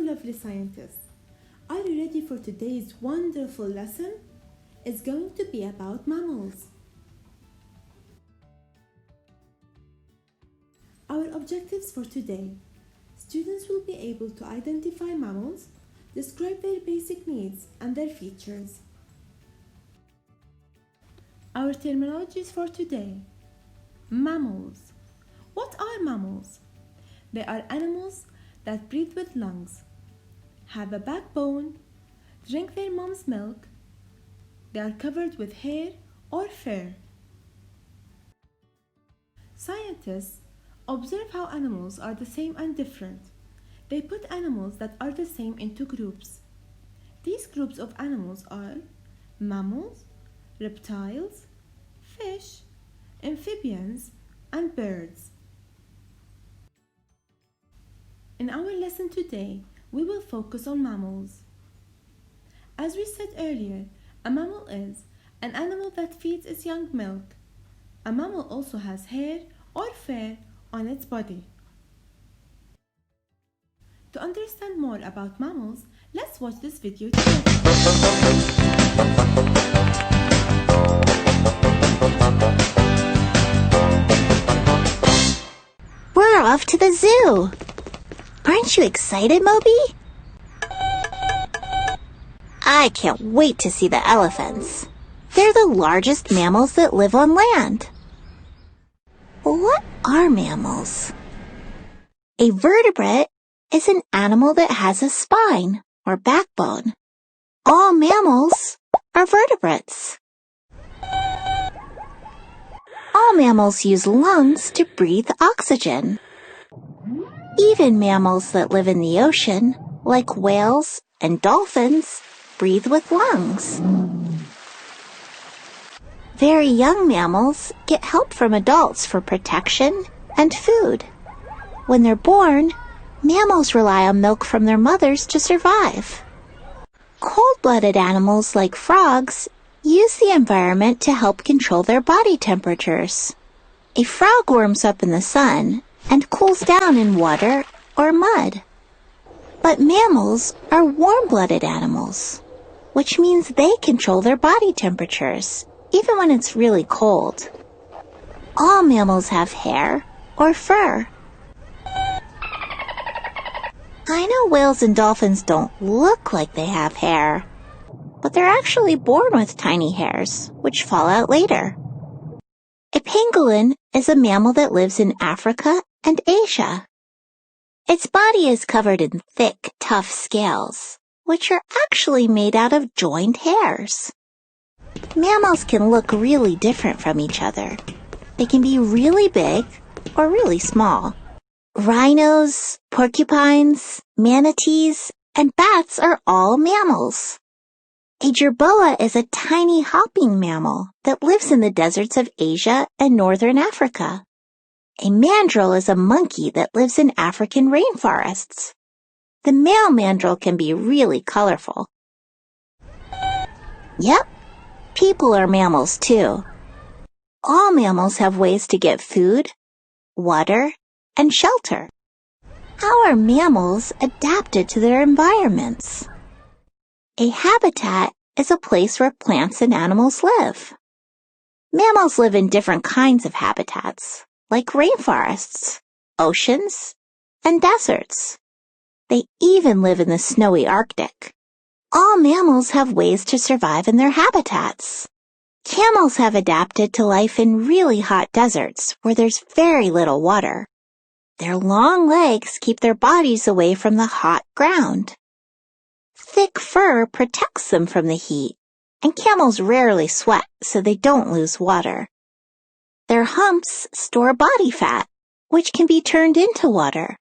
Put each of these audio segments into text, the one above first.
lovely scientists. Are you ready for today's wonderful lesson? It's going to be about mammals. Our objectives for today. Students will be able to identify mammals, describe their basic needs and their features. Our terminologies for today. Mammals. What are mammals? They are animals that breathe with lungs, have a backbone, drink their mom's milk. They are covered with hair or fur. Scientists observe how animals are the same and different. They put animals that are the same into groups. These groups of animals are mammals, reptiles, fish, amphibians, and birds. In our lesson today, we will focus on mammals. As we said earlier, a mammal is an animal that feeds its young milk. A mammal also has hair or fur on its body. To understand more about mammals, let's watch this video together. We're off to the zoo! Aren't you excited, Moby? I can't wait to see the elephants. They're the largest mammals that live on land. What are mammals? A vertebrate is an animal that has a spine or backbone. All mammals are vertebrates. All mammals use lungs to breathe oxygen. Even mammals that live in the ocean, like whales and dolphins, breathe with lungs. Very young mammals get help from adults for protection and food. When they're born, mammals rely on milk from their mothers to survive. Cold-blooded animals like frogs use the environment to help control their body temperatures. A frog warms up in the sun and cools down in water or mud. But mammals are warm-blooded animals, which means they control their body temperatures, even when it's really cold. All mammals have hair or fur. I know whales and dolphins don't look like they have hair, but they're actually born with tiny hairs, which fall out later. A pangolin is a mammal that lives in Africa and Asia. Its body is covered in thick, tough scales, which are actually made out of joined hairs. Mammals can look really different from each other. They can be really big or really small. Rhinos, porcupines, manatees, and bats are all mammals. A jerboa is a tiny hopping mammal that lives in the deserts of Asia and northern Africa. A mandrill is a monkey that lives in African rainforests. The male mandrill can be really colorful. Yep, people are mammals too. All mammals have ways to get food, water, and shelter. How are mammals adapted to their environments? A habitat is a place where plants and animals live. Mammals live in different kinds of habitats, like rainforests, oceans, and deserts. They even live in the snowy Arctic. All mammals have ways to survive in their habitats. Camels have adapted to life in really hot deserts where there's very little water. Their long legs keep their bodies away from the hot ground. Thick fur protects them from the heat, and camels rarely sweat so they don't lose water. Their humps store body fat, which can be turned into water.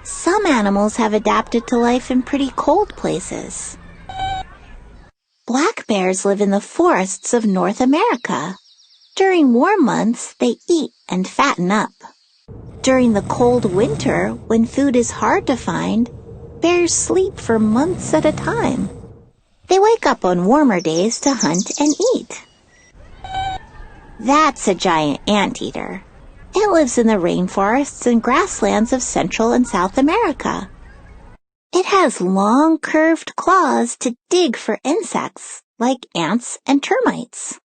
Some animals have adapted to life in pretty cold places. Black bears live in the forests of North America. During warm months, they eat and fatten up. During the cold winter, when food is hard to find, bears sleep for months at a time. They wake up on warmer days to hunt and eat. That's a giant anteater. It lives in the rainforests and grasslands of Central and South America. It has long, curved claws to dig for insects, like ants and termites.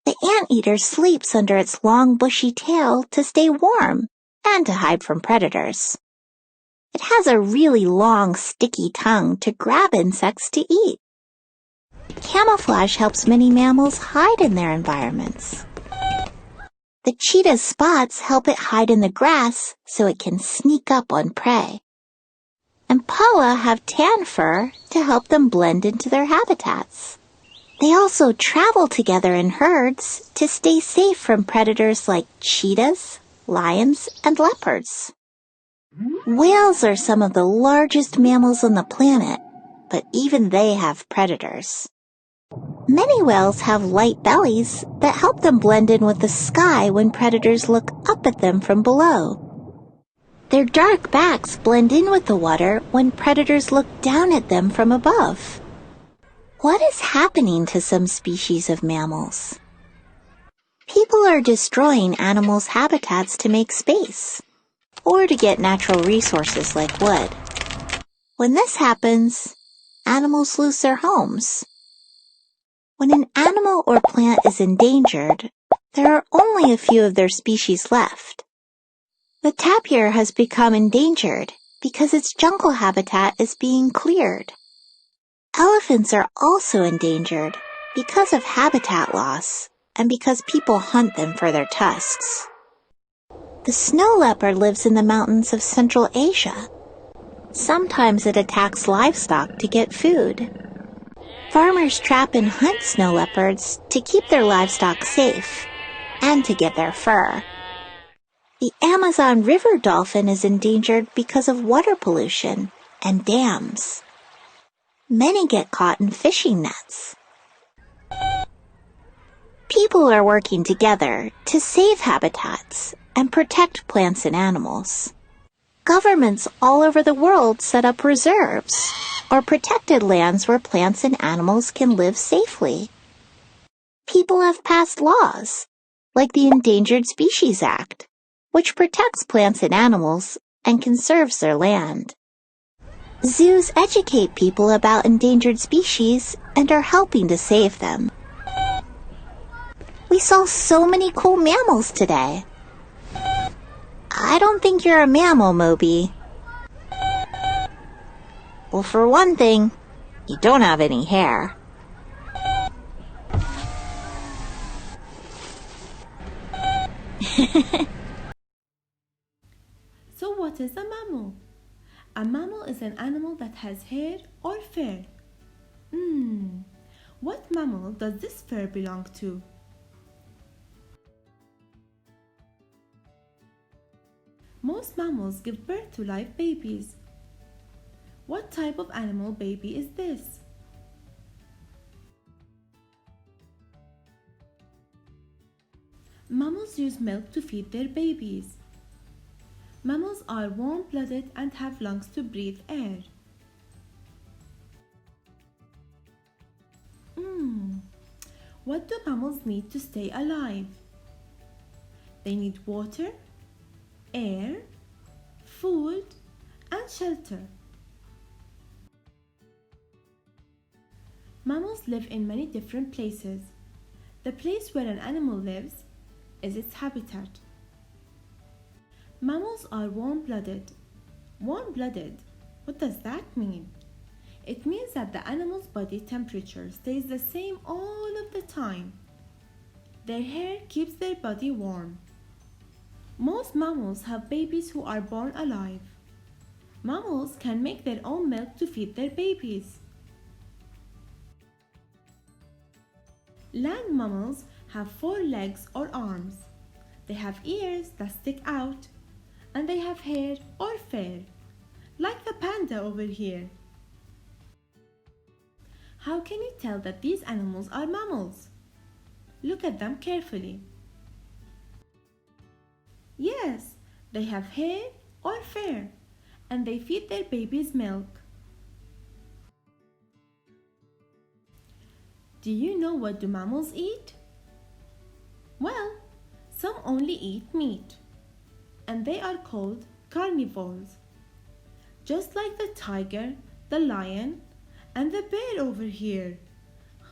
The anteater sleeps under its long, bushy tail to stay warm and to hide from predators. It has a really long, sticky tongue to grab insects to eat. Camouflage helps many mammals hide in their environments. The cheetah's spots help it hide in the grass so it can sneak up on prey. Impala have tan fur to help them blend into their habitats. They also travel together in herds to stay safe from predators like cheetahs, lions, and leopards. Whales are some of the largest mammals on the planet, but even they have predators. Many whales have light bellies that help them blend in with the sky when predators look up at them from below. Their dark backs blend in with the water when predators look down at them from above. What is happening to some species of mammals? People are destroying animals' habitats to make space, or to get natural resources like wood. When this happens, animals lose their homes. When an animal or plant is endangered, there are only a few of their species left. The tapir has become endangered because its jungle habitat is being cleared. Elephants are also endangered because of habitat loss and because people hunt them for their tusks. The snow leopard lives in the mountains of Central Asia. Sometimes it attacks livestock to get food. Farmers trap and hunt snow leopards to keep their livestock safe and to get their fur. The Amazon river dolphin is endangered because of water pollution and dams. Many get caught in fishing nets. People are working together to save habitats and protect plants and animals. Governments all over the world set up reserves or protected lands where plants and animals can live safely. People have passed laws, like the Endangered Species Act, which protects plants and animals and conserves their land. Zoos educate people about endangered species and are helping to save them. We saw so many cool mammals today. I don't think you're a mammal, Moby. Well, for one thing, you don't have any hair. So what is a mammal? A mammal is an animal that has hair or fur. What mammal does this fur belong to? Most mammals give birth to live babies. What type of animal baby is this? Mammals use milk to feed their babies. Mammals are warm-blooded and have lungs to breathe air. What do mammals need to stay alive? They need water, air, food, and shelter. Mammals live in many different places. The place where an animal lives is its habitat. Mammals are warm-blooded. Warm-blooded? What does that mean? It means that the animal's body temperature stays the same all of the time. Their hair keeps their body warm. Most mammals have babies who are born alive. Mammals can make their own milk to feed their babies. Land mammals have 4 legs or arms. They have ears that stick out, and they have hair or fur, like the panda over here. How can you tell that these animals are mammals? Look at them carefully. Yes, they have hair or fur, and they feed their babies milk. Do you know what do mammals eat? Well, some only eat meat, and they are called carnivores. just like the tiger, the lion, and the bear over here.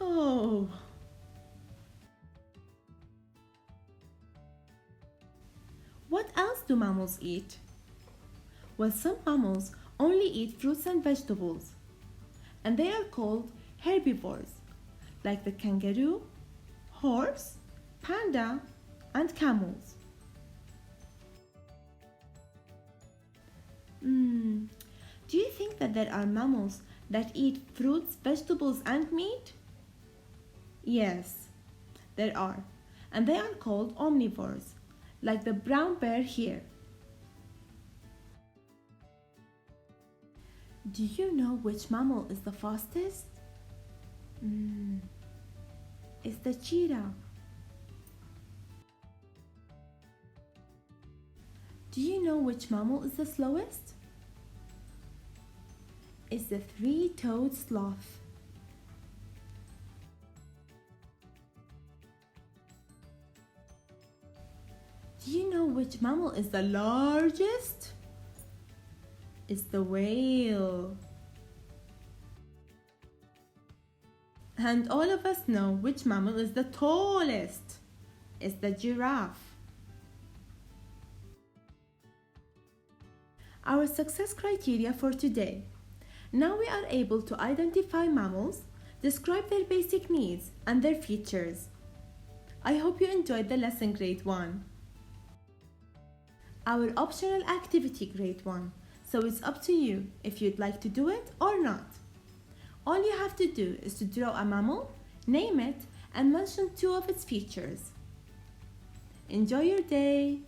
Oh. What else do mammals eat? Well, some mammals only eat fruits and vegetables, and they are called herbivores, like the kangaroo, horse, panda, and camels. Do you think that there are mammals that eat fruits, vegetables, and meat? Yes, there are, and they are called omnivores, like the brown bear here. Do you know which mammal is the fastest? It's the cheetah. Do you know which mammal is the slowest? It's the three-toed sloth. Do you know which mammal is the largest? It's the whale. And all of us know which mammal is the tallest. It's the giraffe. Our success criteria for today. Now we are able to identify mammals, describe their basic needs and their features. I hope you enjoyed the lesson, grade 1. Our optional activity, grade 1. So it's up to you if you'd like to do it or not. All you have to do is to draw a mammal, name it, and mention 2 of its features. Enjoy your day!